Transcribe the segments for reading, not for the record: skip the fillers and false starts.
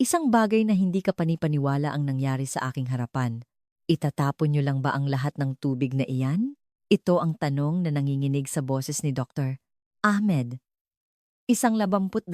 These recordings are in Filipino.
Isang bagay na hindi ka panipaniwala ang nangyari sa aking harapan. Itatapon niyo lang ba ang lahat ng tubig na iyan? Ito ang tanong na nanginginig sa boses ni Dr. Ahmed, isang 22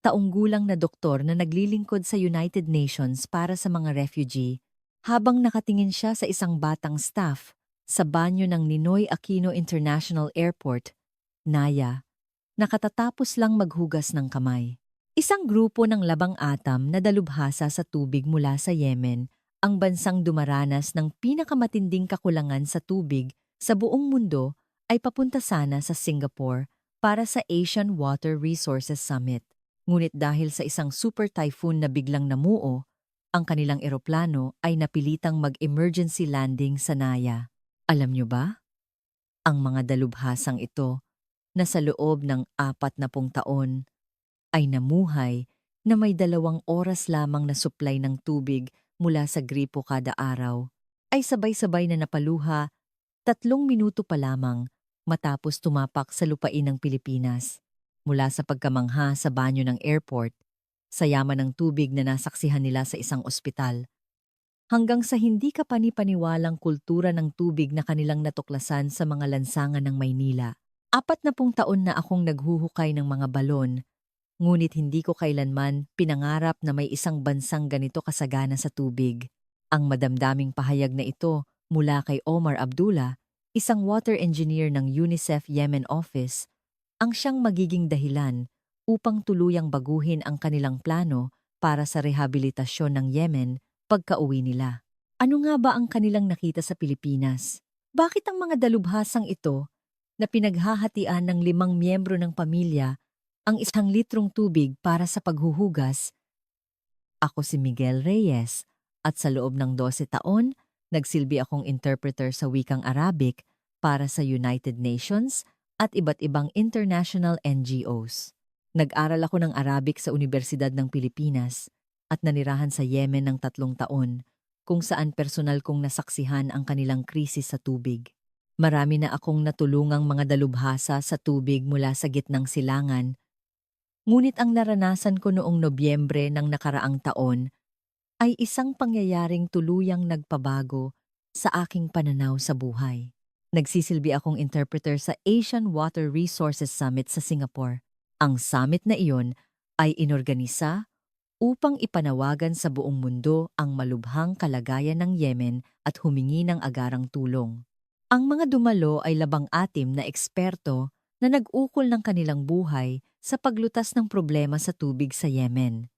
taong gulang na doktor na naglilingkod sa United Nations para sa mga refugee, habang nakatingin siya sa isang batang staff sa banyo ng Ninoy Aquino International Airport, Naya, nakatatapos lang maghugas ng kamay. Isang grupo ng labang atam na dalubhasa sa tubig mula sa Yemen, ang bansang dumaranas ng pinakamatinding kakulangan sa tubig sa buong mundo, ay papunta sana sa Singapore para sa Asian Water Resources Summit. Ngunit dahil sa isang super typhoon na biglang namuo, ang kanilang eroplano ay napilitang mag-emergency landing sa Naya. Alam nyo ba? Ang mga dalubhasang ito na sa loob ng 40 taon ay namuhay na may 2 oras lamang na supply ng tubig mula sa gripo kada araw, ay sabay-sabay na napaluha 3 minuto pa lamang matapos tumapak sa lupain ng Pilipinas. Mula sa pagkamangha sa banyo ng airport, sa yaman ng tubig na nasaksihan nila sa isang ospital, hanggang sa hindi ka panipaniwalang kultura ng tubig na kanilang natuklasan sa mga lansangan ng Maynila. 40 taon na akong naghuhukay ng mga balon, ngunit hindi ko kailanman pinangarap na may isang bansang ganito kasagana sa tubig. Ang madamdaming pahayag na ito mula kay Omar Abdullah, isang water engineer ng UNICEF Yemen Office, ang siyang magiging dahilan upang tuluyang baguhin ang kanilang plano para sa rehabilitasyon ng Yemen pagka-uwi nila. Ano nga ba ang kanilang nakita sa Pilipinas? Bakit ang mga dalubhasang ito na pinaghahatian ng 5 miyembro ng pamilya ang 1 litrong tubig para sa paghuhugas? Ako si Miguel Reyes at sa loob ng 12 taon, nagsilbi akong interpreter sa wikang Arabic para sa United Nations at iba't ibang international NGOs. Nag-aral ako ng Arabic sa Universidad ng Pilipinas at nanirahan sa Yemen ng 3 taon, kung saan personal kong nasaksihan ang kanilang krisis sa tubig. Marami na akong natulungang mga dalubhasa sa tubig mula sa gitnang silangan. Ngunit ang naranasan ko noong Nobyembre ng nakaraang taon ay isang pangyayaring tuluyang nagpabago sa aking pananaw sa buhay. Nagsisilbi akong interpreter sa Asian Water Resources Summit sa Singapore. Ang summit na iyon ay inorganisa upang ipanawagan sa buong mundo ang malubhang kalagayan ng Yemen at humingi ng agarang tulong. Ang mga dumalo ay labang-atim na eksperto na nag-ukol ng kanilang buhay sa paglutas ng problema sa tubig sa Yemen.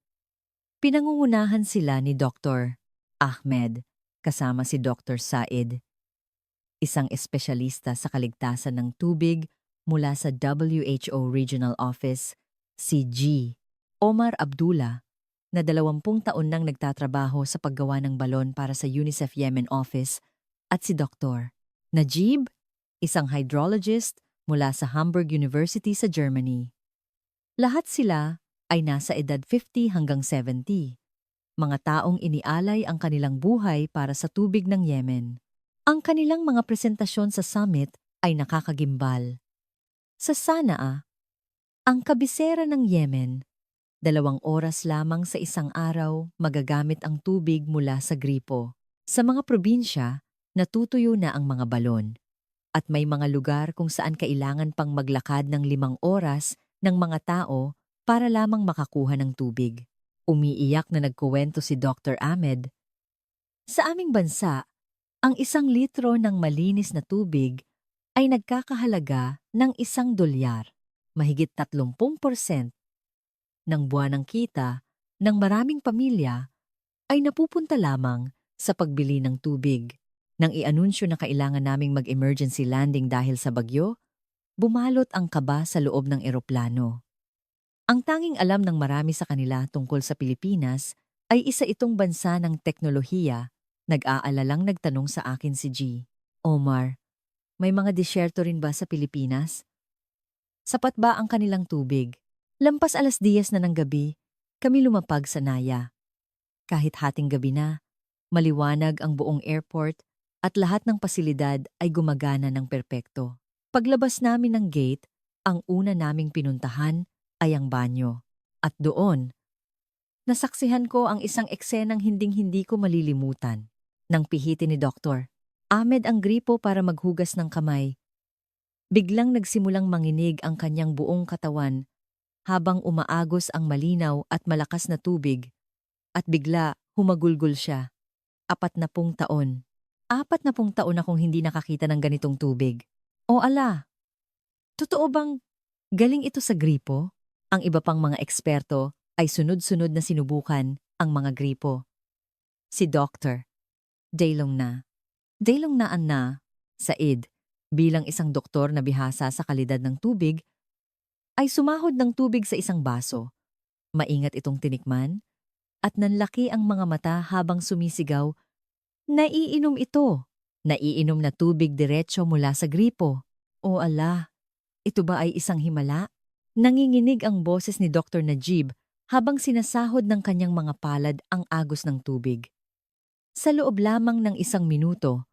Pinangungunahan sila ni Dr. Ahmed, kasama si Dr. Said, isang espesyalista sa kaligtasan ng tubig mula sa WHO Regional Office, si G. Omar Abdullah, na 20 taon nang nagtatrabaho sa paggawa ng balon para sa UNICEF Yemen Office, at si Dr. Najib, isang hydrologist mula sa Hamburg University sa Germany. Lahat sila ay nasa edad 50 hanggang 70, mga taong inialay ang kanilang buhay para sa tubig ng Yemen. Ang kanilang mga presentasyon sa summit ay nakakagimbal. Sa Sanaa, ang kabisera ng Yemen, 2 oras lamang sa isang araw magagamit ang tubig mula sa gripo. Sa mga probinsya, natutuyo na ang mga balon. At may mga lugar kung saan kailangan pang maglakad ng 5 oras ng mga tao para lamang makakuha ng tubig. Umiiyak na nagkuwento si Dr. Ahmed. Sa aming bansa, ang 1 litro ng malinis na tubig ay nagkakahalaga ng $1, mahigit 30% ng buwanang kita ng maraming pamilya ay napupunta lamang sa pagbili ng tubig. Nang i-anunsyo na kailangan naming mag-emergency landing dahil sa bagyo, bumalot ang kaba sa loob ng eroplano. Ang tanging alam ng marami sa kanila tungkol sa Pilipinas ay isa itong bansa ng teknolohiya. Nag-aalalang nagtanong sa akin si G. Omar, may mga disyerto rin ba sa Pilipinas? Sapat ba ang kanilang tubig? Lampas 10:00 na ng gabi, kami lumapag sa Naya. Kahit hating gabi na, maliwanag ang buong airport at lahat ng pasilidad ay gumagana ng perpekto. Paglabas namin ng gate, ang una naming pinuntahan ay ang banyo. At doon, Nasaksihan ko ang isang eksenang hinding-hindi ko malilimutan. Nang pihitin ni Doktor Ahmed ang gripo para maghugas ng kamay, biglang nagsimulang manginig ang kanyang buong katawan habang umaagos ang malinaw at malakas na tubig at bigla humagulgol siya. 40 taon. 40 taon akong hindi nakakita ng ganitong tubig. O ala, totoo bang galing ito sa gripo? Ang iba pang mga eksperto ay sunod-sunod na sinubukan ang mga gripo. Si Dr. Daylong na. Daylong naan na, Said, bilang isang doktor na bihasa sa kalidad ng tubig, ay sumahod ng tubig sa isang baso. Maingat itong tinikman at nanlaki ang mga mata habang sumisigaw, "Naiinom ito! Naiinom na tubig diretso mula sa gripo." O ala, ito ba ay isang himala? Nanginginig ang boses ni Dr. Najib habang sinasahod ng kanyang mga palad ang agos ng tubig. Sa loob lamang ng 1 minuto,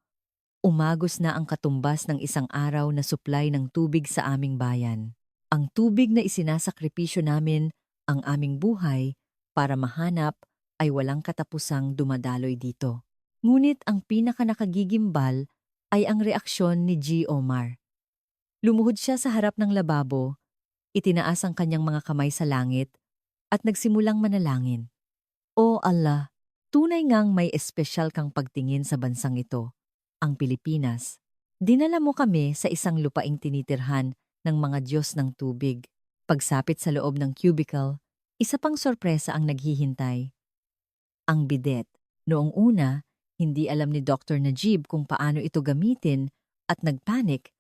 umagos na ang katumbas ng isang araw na supply ng tubig sa aming bayan. Ang tubig na isinasakripisyo namin, ang aming buhay, para mahanap ay walang katapusang dumadaloy dito. Ngunit ang pinakanakagigimbal ay ang reaksyon ni G. Omar. Lumuhod siya sa harap ng lababo, itinaas ang kanyang mga kamay sa langit, at nagsimulang manalangin. O Allah, tunay ngang may espesyal kang pagtingin sa bansang ito, ang Pilipinas. Dinala mo kami sa isang lupaing tinitirhan ng mga Diyos ng tubig. Pagsapit sa loob ng cubicle, isa pang sorpresa ang naghihintay. Ang bidet. Noong una, hindi alam ni Dr. Najib kung paano ito gamitin at nagpanik.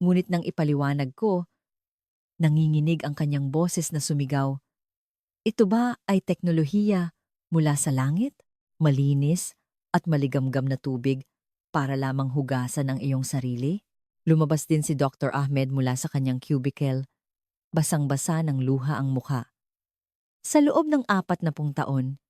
Ngunit nang ipaliwanag ko, nanginginig ang kanyang boses na sumigaw, "Ito ba ay teknolohiya mula sa langit? Malinis at maligamgam na tubig para lamang hugasan ang iyong sarili?" Lumabas din si Dr. Ahmed mula sa kanyang cubicle. Basang-basa ng luha ang mukha. Sa loob ng 40 taon,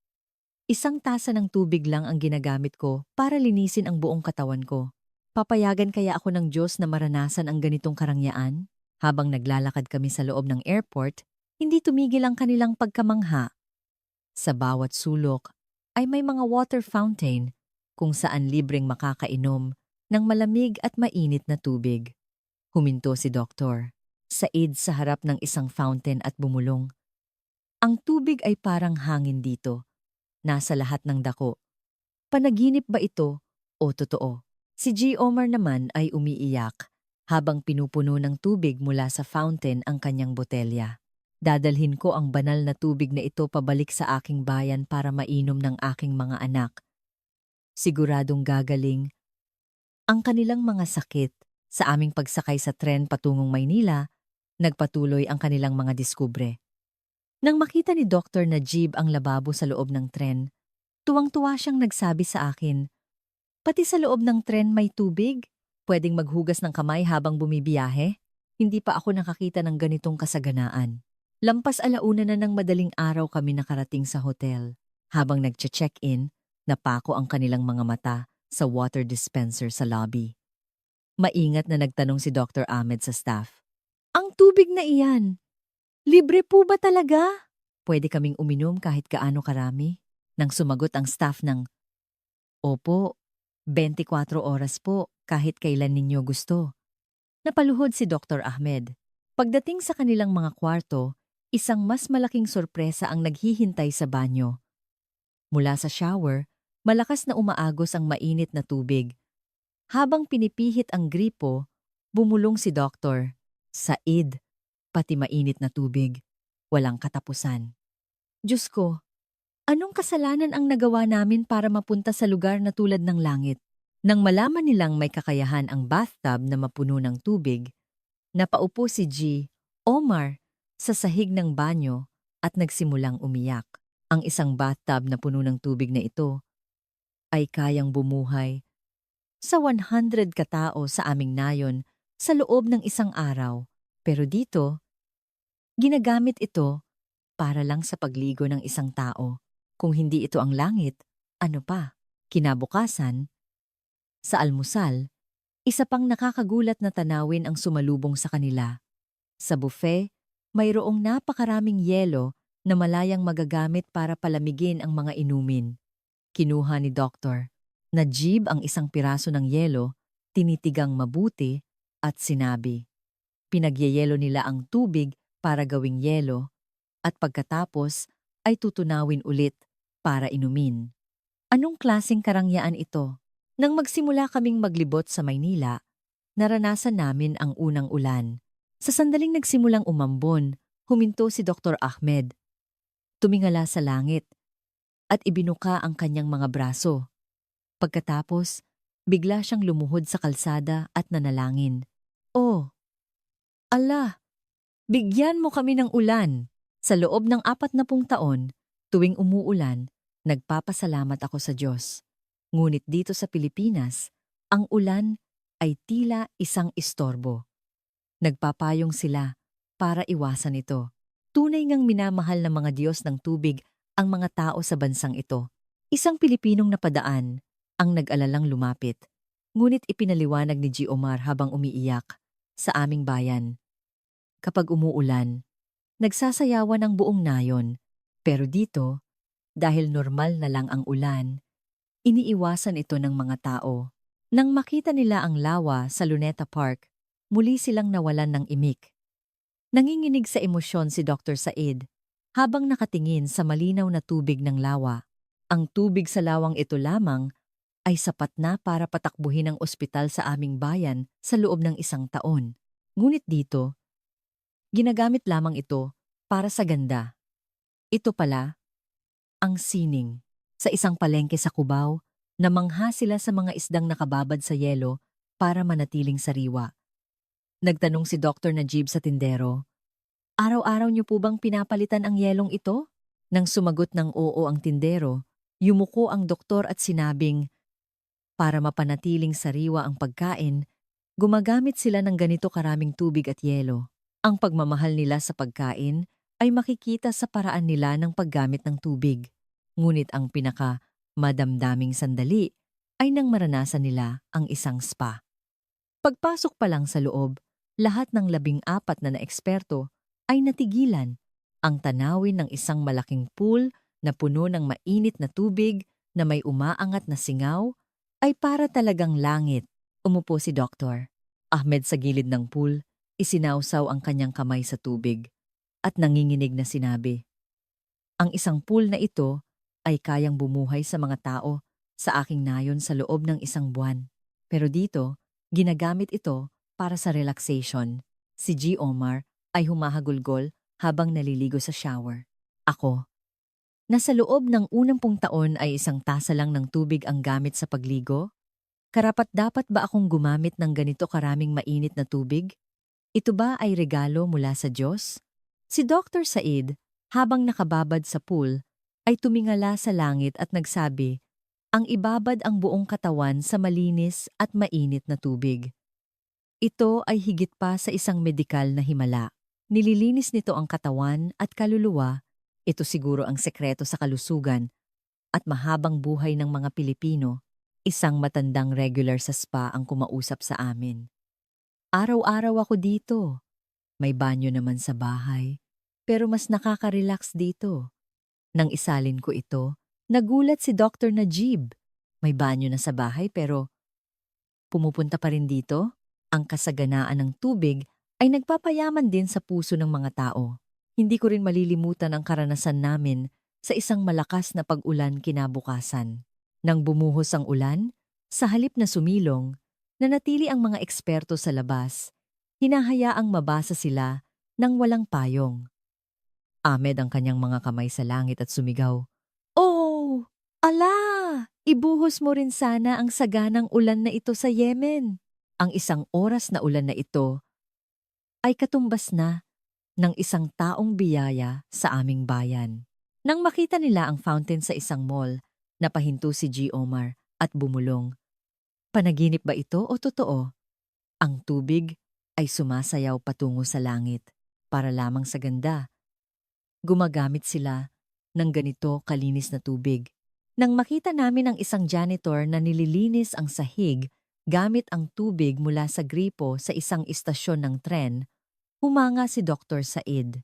isang tasa ng tubig lang ang ginagamit ko para linisin ang buong katawan ko. Papayagan kaya ako ng Diyos na maranasan ang ganitong karangyaan? Habang naglalakad kami sa loob ng airport, hindi tumigil ang kanilang pagkamangha. Sa bawat sulok ay may mga water fountain kung saan libreng makakainom ng malamig at mainit na tubig. Huminto si Doktor Said sa harap ng isang fountain at bumulong. Ang tubig ay parang hangin dito. Nasa lahat ng dako. Panaginip ba ito o totoo? Si G. Omar naman ay umiiyak habang pinupuno ng tubig mula sa fountain ang kanyang botelya. Dadalhin ko ang banal na tubig na ito pabalik sa aking bayan para mainom ng aking mga anak. Siguradong gagaling ang kanilang mga sakit. Sa aming pagsakay sa tren patungong Maynila, nagpatuloy ang kanilang mga diskubre. Nang makita ni Dr. Najib ang lababo sa loob ng tren, tuwang-tuwa siyang nagsabi sa akin, "Pati sa loob ng tren may tubig? Pwedeng maghugas ng kamay habang bumibiyahe?" Hindi pa ako nakakita ng ganitong kasaganaan. Lampas 1:00 na ng madaling araw kami nakarating sa hotel. Habang nagche-check-in, napako ang kanilang mga mata sa water dispenser sa lobby. Maingat na nagtanong si Dr. Ahmed sa staff, "Ang tubig na iyan, libre po ba talaga? Pwede kaming uminom kahit gaano karami?" Nang sumagot ang staff ng, "Opo, 24 oras po kahit kailan ninyo gusto." Napaluhod si Dr. Ahmed. Pagdating sa kanilang mga kwarto, isang mas malaking sorpresa ang naghihintay sa banyo. Mula sa shower, malakas na umaagos ang mainit na tubig. Habang pinipihit ang gripo, bumulong si Dr. Said, pati mainit na tubig. Walang katapusan. Diyos ko, anong kasalanan ang nagawa namin para mapunta sa lugar na tulad ng langit? Nang malaman nilang may kakayahan ang bathtub na mapuno ng tubig, napaupo si G. Omar sa sahig ng banyo at nagsimulang umiyak. Ang isang bathtub na puno ng tubig na ito ay kayang bumuhay sa 100 katao sa aming nayon sa loob ng isang araw. Pero dito, ginagamit ito para lang sa pagligo ng isang tao. Kung hindi ito ang langit, ano pa? Kinabukasan, sa almusal, isa pang nakakagulat na tanawin ang sumalubong sa kanila. Sa buffet, mayroong napakaraming yelo na malayang magagamit para palamigin ang mga inumin. Kinuha ni Doktor. Najib ang isang piraso ng yelo, tinitigang mabuti, at sinabi. Pinagyeyelo nila ang tubig para gawing yelo, at pagkatapos ay tutunawin ulit para inumin. Anong klaseng karangyaan ito? Nang magsimula kaming maglibot sa Maynila, naranasan namin ang unang ulan. Sa sandaling nagsimulang umambon, huminto si Dr. Ahmed. Tumingala sa langit at ibinuka ang kanyang mga braso. Pagkatapos, bigla siyang lumuhod sa kalsada at nanalangin. Oh, Allah! Bigyan mo kami ng ulan! Sa loob ng 40 taon, tuwing umuulan, nagpapasalamat ako sa Diyos. Ngunit dito sa Pilipinas, ang ulan ay tila isang istorbo. Nagpapayong sila para iwasan ito. Tunay ngang minamahal ng mga Diyos ng tubig ang mga tao sa bansang ito. Isang Pilipinong napadaan ang nag-alalang lumapit. Ngunit ipinaliwanag ni G. Omar habang umiiyak sa aming bayan. Kapag umuulan, nagsasayawan ang buong nayon. Pero dito, dahil normal na lang ang ulan, iniiwasan ito ng mga tao. Nang makita nila ang lawa sa Luneta Park, muli silang nawalan ng imik. Nanginginig sa emosyon si Dr. Said habang nakatingin sa malinaw na tubig ng lawa. Ang tubig sa lawang ito lamang ay sapat na para patakbuhin ang ospital sa aming bayan sa loob ng 1 taon. Ngunit dito, ginagamit lamang ito para sa ganda. Ito pala, ang sining. Sa isang palengke sa Cubao, namangha sila sa mga isdang nakababad sa yelo para manatiling sariwa. Nagtanong si Dr. Najib sa tindero, "Araw-araw niyo po bang pinapalitan ang yelong ito?" Nang sumagot ng oo ang tindero, yumuko ang doktor at sinabing, para mapanatiling sariwa ang pagkain, gumagamit sila ng ganito karaming tubig at yelo. Ang pagmamahal nila sa pagkain ay makikita sa paraan nila ng paggamit ng tubig. Ngunit ang madamdaming sandali ay nang maranasan nila ang isang spa. Pagpasok pa lang sa loob, lahat ng 14 na eksperto ay natigilan. Ang tanawin ng isang malaking pool na puno ng mainit na tubig na may umaangat na singaw ay para talagang langit. Umupo si Dr. Ahmed sa gilid ng pool, isinawsaw ang kanyang kamay sa tubig at nanginginig na sinabi, "Ang isang pool na ito ay kayang bumuhay sa mga tao sa aking nayon sa loob ng 1 buwan. Pero dito, ginagamit ito para sa relaxation." Si G. Omar ay humahagulgol habang naliligo sa shower. Ako, nasa loob ng 10 taon ay 1 tasa lang ng tubig ang gamit sa pagligo? Karapat-dapat ba akong gumamit ng ganito karaming mainit na tubig? Ito ba ay regalo mula sa Diyos? Si Dr. Said, habang nakababad sa pool, ay tumingala sa langit at nagsabi, ang ibabad ang buong katawan sa malinis at mainit na tubig. Ito ay higit pa sa isang medikal na himala. Nililinis nito ang katawan at kaluluwa. Ito siguro ang sekreto sa kalusugan at mahabang buhay ng mga Pilipino. Isang matandang regular sa spa ang kumausap sa amin. Araw-araw ako dito. May banyo naman sa bahay, pero mas nakaka-relax dito. Nang isalin ko ito, nagulat si Dr. Najib. May banyo na sa bahay pero pumupunta pa rin dito? Ang kasaganaan ng tubig ay nagpapayaman din sa puso ng mga tao. Hindi ko rin malilimutan ang karanasan namin sa isang malakas na pag-ulan kinabukasan. Nang bumuhos ang ulan, sa halip na sumilong, nanatili ang mga eksperto sa labas. Hinahayaang mabasa sila nang walang payong. Ahmed ang kanyang mga kamay sa langit at sumigaw, "Oh, ala! Ibuhos mo rin sana ang saganang ulan na ito sa Yemen." Ang 1 oras na ulan na ito ay katumbas na ng 1 taong biyaya sa aming bayan. Nang makita nila ang fountain sa isang mall, napahinto si G. Omar at bumulong. Panaginip ba ito o totoo? Ang tubig ay sumasayaw patungo sa langit para lamang sa ganda. Gumagamit sila ng ganito kalinis na tubig. Nang makita namin ang isang janitor na nililinis ang sahig gamit ang tubig mula sa gripo sa isang istasyon ng tren, humanga si Dr. Said.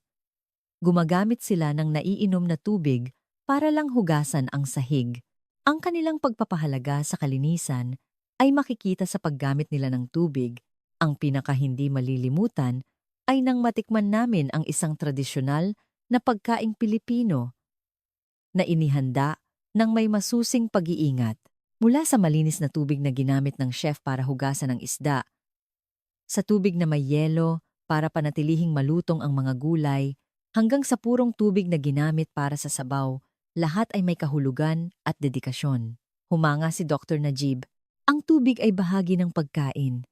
Gumagamit sila ng naiinom na tubig para lang hugasan ang sahig. Ang kanilang pagpapahalaga sa kalinisan ay makikita sa paggamit nila ng tubig. Ang pinaka hindi malilimutan ay nang matikman namin ang isang tradisyonal na pagkaing Pilipino na inihanda ng may masusing pag-iingat. Mula sa malinis na tubig na ginamit ng chef para hugasan ng isda, sa tubig na may yelo para panatilihing malutong ang mga gulay, hanggang sa purong tubig na ginamit para sa sabaw, lahat ay may kahulugan at dedikasyon. Humanga si Dr. Najib, ang tubig ay bahagi ng pagkain.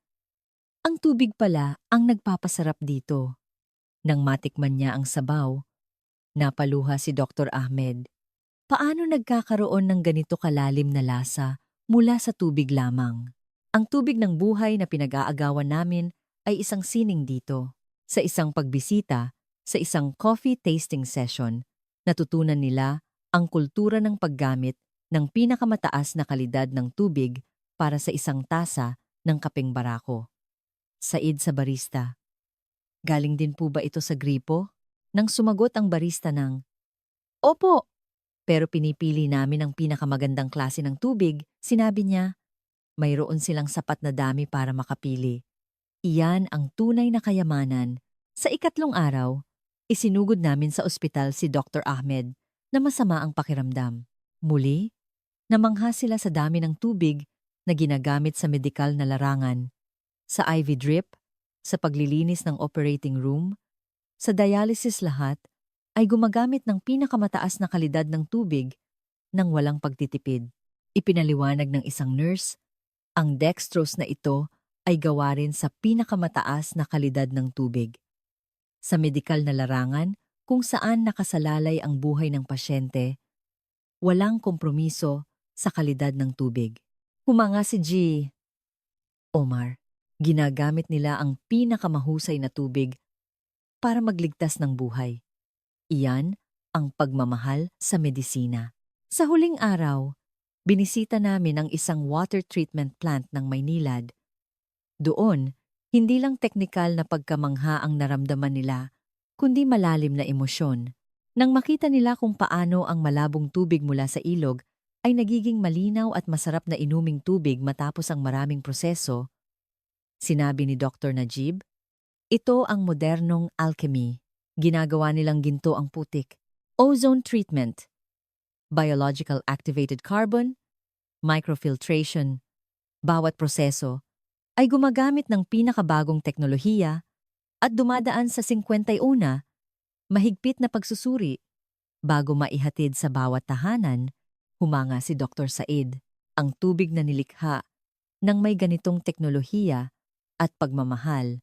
Ang tubig pala ang nagpapasarap dito. Nang matikman niya ang sabaw, napaluha si Dr. Ahmed. Paano nagkakaroon ng ganito kalalim na lasa mula sa tubig lamang? Ang tubig ng buhay na pinag-aagawan namin ay isang sining dito. Sa isang pagbisita, sa isang coffee tasting session, natutunan nila ang kultura ng paggamit ng pinakamataas na kalidad ng tubig para sa isang tasa ng kapeng barako. Said sa barista. Galing din po ba ito sa gripo? Nang sumagot ang barista ng, Opo! Pero pinipili namin ang pinakamagandang klase ng tubig, sinabi niya. Mayroon silang sapat na dami para makapili. Iyan ang tunay na kayamanan. Sa ikatlong araw, isinugod namin sa ospital si Dr. Ahmed na masama ang pakiramdam. Muli, namangha sila sa dami ng tubig na ginagamit sa medikal na larangan, sa IV drip, sa paglilinis ng operating room, sa dialysis lahat, ay gumagamit ng pinakamataas na kalidad ng tubig nang walang pagtitipid. Ipinaliwanag ng isang nurse, ang dextrose na ito ay gawa rin sa pinakamataas na kalidad ng tubig. Sa medikal na larangan, kung saan nakasalalay ang buhay ng pasyente, walang kompromiso sa kalidad ng tubig. Humanga si G. Omar, ginagamit nila ang pinakamahusay na tubig para magligtas ng buhay. Iyan ang pagmamahal sa medisina. Sa huling araw, binisita namin ang isang water treatment plant ng Maynilad. Doon, hindi lang teknikal na pagkamangha ang naramdaman nila, kundi malalim na emosyon. Nang makita nila kung paano ang malabong tubig mula sa ilog ay nagiging malinaw at masarap na inuming tubig matapos ang maraming proseso, sinabi ni Dr. Najib, ito ang modernong alchemy. Ginagawa nilang ginto ang putik. Ozone treatment, biological activated carbon, microfiltration. Bawat proseso ay gumagamit ng pinakabagong teknolohiya at dumadaan sa 51 mahigpit na pagsusuri bago maihatid sa bawat tahanan. Humanga si Dr. Said, ang tubig na nilikha ng may ganitong teknolohiya at pagmamahal.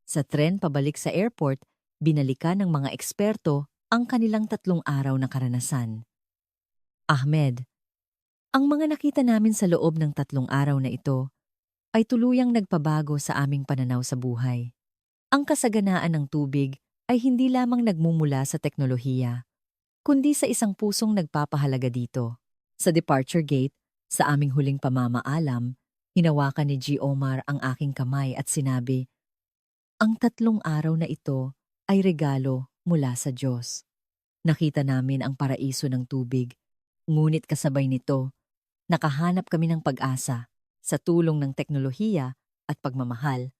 Sa tren pabalik sa airport, binalikan ng mga eksperto ang kanilang 3 araw na karanasan. Ahmed, ang mga nakita namin sa loob ng 3 araw na ito ay tuluyang nagpabago sa aming pananaw sa buhay. Ang kasaganaan ng tubig ay hindi lamang nagmumula sa teknolohiya, kundi sa isang pusong nagpapahalaga dito. Sa departure gate, sa aming huling pamamaalam, hinawakan ni G. Omar ang aking kamay at sinabi, ang 3 araw na ito ay regalo mula sa Diyos. Nakita namin ang paraiso ng tubig, ngunit kasabay nito, nakahanap kami ng pag-asa sa tulong ng teknolohiya at pagmamahal.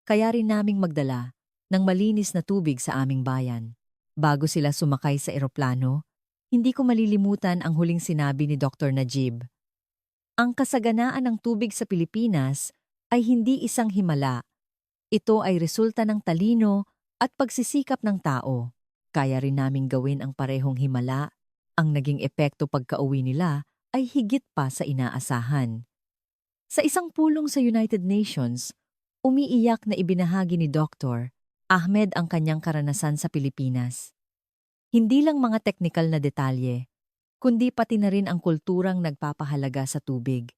Kaya rin naming magdala ng malinis na tubig sa aming bayan. Bago sila sumakay sa eroplano, hindi ko malilimutan ang huling sinabi ni Dr. Najib. Ang kasaganaan ng tubig sa Pilipinas ay hindi isang himala. Ito ay resulta ng talino at pagsisikap ng tao. Kaya rin naming gawin ang parehong himala. Ang naging epekto pagka-uwi nila ay higit pa sa inaasahan. Sa isang pulong sa United Nations, umiiyak na ibinahagi ni Dr. Ahmed ang kanyang karanasan sa Pilipinas. Hindi lang mga teknikal na detalye, kundi pati na rin ang kulturang nagpapahalaga sa tubig.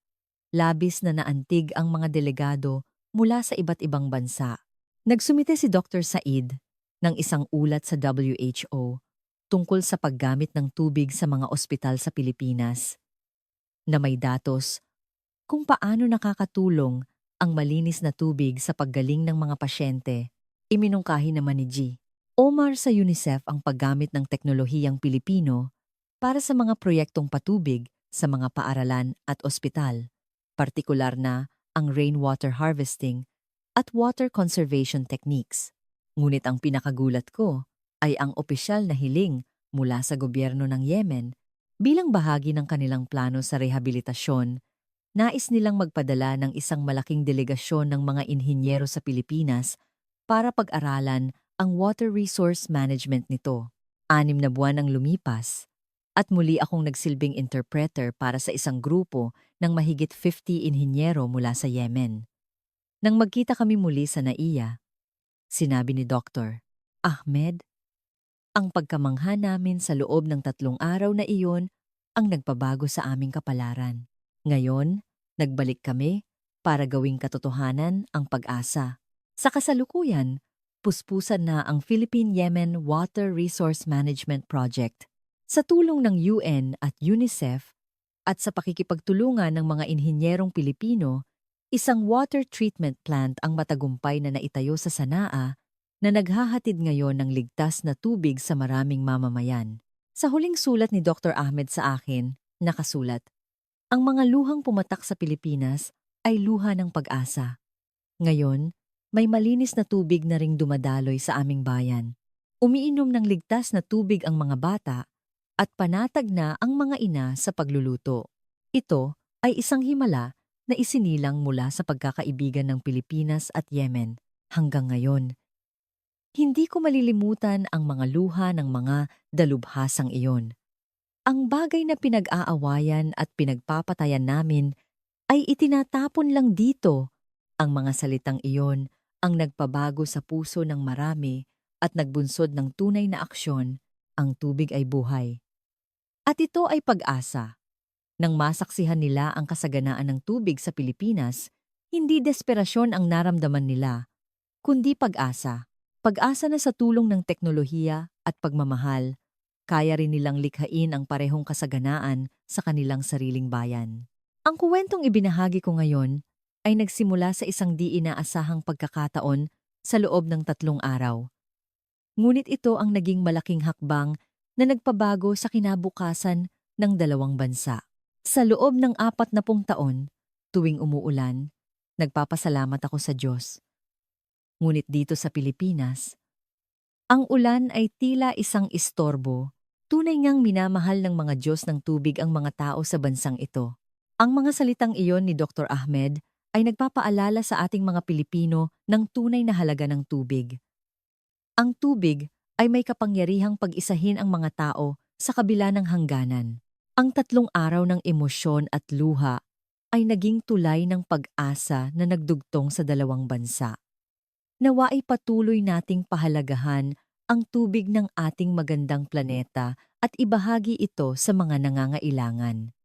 Labis na naantig ang mga delegado mula sa iba't ibang bansa. Nagsumite si Dr. Said ng isang ulat sa WHO tungkol sa paggamit ng tubig sa mga ospital sa Pilipinas, na may datos kung paano nakakatulong ang malinis na tubig sa paggaling ng mga pasyente. Iminungkahi naman ni G. Omar sa UNICEF ang paggamit ng teknolohiyang Pilipino para sa mga proyektong patubig sa mga paaralan at ospital, partikular na ang rainwater harvesting at water conservation techniques. Ngunit ang pinakagulat ko ay ang opisyal na hiling mula sa gobyerno ng Yemen bilang bahagi ng kanilang plano sa rehabilitasyon. Nais nilang magpadala ng isang malaking delegasyon ng mga inhinyero sa Pilipinas para pag-aralan ang water resource management nito. 6 na buwan ang lumipas at muli akong nagsilbing interpreter para sa isang grupo ng mahigit 50 inhinyero mula sa Yemen. Nang magkita kami muli sa NAIA, sinabi ni Dr. Ahmed, ang pagkamangha namin sa loob ng 3 araw na iyon ang nagpabago sa aming kapalaran. Ngayon, nagbalik kami para gawing katotohanan ang pag-asa. Sa kasalukuyan, puspusan na ang Philippine-Yemen Water Resource Management Project. Sa tulong ng UN at UNICEF at sa pakikipagtulungan ng mga inhinyerong Pilipino, isang water treatment plant ang matagumpay na naitayo sa Sanaa na naghahatid ngayon ng ligtas na tubig sa maraming mamamayan. Sa huling sulat ni Dr. Ahmed sa akin, nakasulat, ang mga luhang pumatak sa Pilipinas ay luha ng pag-asa. Ngayon, may malinis na tubig na ring dumadaloy sa aming bayan. Umiinom ng ligtas na tubig ang mga bata at panatag na ang mga ina sa pagluluto. Ito ay isang himala na isinilang mula sa pagkakaibigan ng Pilipinas at Yemen hanggang ngayon. Hindi ko malilimutan ang mga luha ng mga dalubhasang iyon. Ang bagay na pinag-aawayan at pinagpapatayan namin ay itinatapon lang dito. Ang mga salitang iyon ang nagpabago sa puso ng marami at nagbunsod ng tunay na aksyon, ang tubig ay buhay. At ito ay pag-asa. Nang masaksihan nila ang kasaganaan ng tubig sa Pilipinas, hindi desperasyon ang naramdaman nila, kundi pag-asa. Pag-asa na sa tulong ng teknolohiya at pagmamahal, kaya rin nilang likhain ang parehong kasaganaan sa kanilang sariling bayan. Ang kuwentong ibinahagi ko ngayon ay nagsimula sa isang di inaasahang pagkakataon sa loob ng 3 araw. Ngunit ito ang naging malaking hakbang na nagpabago sa kinabukasan ng 2 bansa. Sa loob ng 40 taon, tuwing umuulan, nagpapasalamat ako sa Diyos. Ngunit dito sa Pilipinas, ang ulan ay tila isang istorbo. Tunay ngang minamahal ng mga Diyos ng tubig ang mga tao sa bansang ito. Ang mga salitang iyon ni Dr. Ahmed ay nagpapaalala sa ating mga Pilipino ng tunay na halaga ng tubig. Ang tubig ay may kapangyarihang pag-isahin ang mga tao sa kabila ng hangganan. Ang 3 araw ng emosyon at luha ay naging tulay ng pag-asa na nagdugtong sa 2 bansa. Nawa ay patuloy nating pahalagahan ang tubig ng ating magandang planeta at ibahagi ito sa mga nangangailangan.